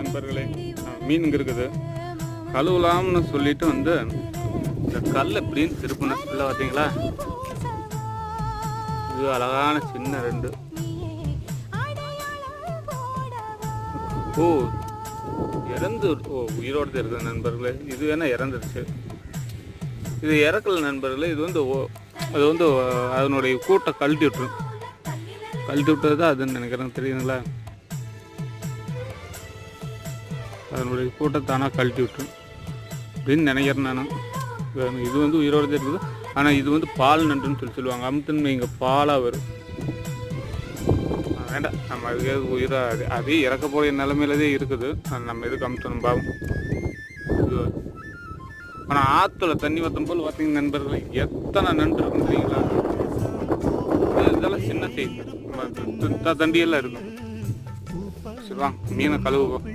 நண்பர்களே, மீனுங்க இருக்குது. கழுவலாம்னு சொல்லிட்டு வந்து இந்த கல் எப்படின்னு திருப்பினேன். இல்லை பார்த்தீங்களா, இது அழகான சின்ன 2. ஓ இறந்து, உயிரோடு இருக்குது நண்பர்களே. இது வேணா இறந்துருச்சு, இது இறக்கல நண்பர்களே. இது வந்து அது வந்து அதனுடைய கூட்டை கழட்டி விட்டுரும். கழட்டி விட்டது தான் அதுன்னு நினைக்கிறேன், தெரியுதுங்களா? அதனுடைய கூட்டத்தானாக கழட்டி விட்டுரும் அப்படின்னு நினைக்கிறேன் நான். இது வந்து உயிரோடு தான் இருக்குது. ஆனால் இது வந்து பால் நன்றுன்னு சொல்லுவாங்க. அமுத்துன்னு இங்கே பாலாக வரும். வேண்டாம், நம்ம அதுக்கே உயிராக அதே இறக்க போகிற நிலைமையிலதே இருக்குது. அது நம்ம எதுக்கு அமுத்தணும் பாவம். இது ஆனால் ஆற்றுல தண்ணி வற்றும் போல் பார்த்தீங்கன்னா நண்பர்கள் எத்தனை நன்று இருக்கும் தெரியுங்களா? இதெல்லாம் சின்ன சைஸ் தண்டியெல்லாம் இருக்கும். சரி வாங்க மீனை கழுவுவோம்.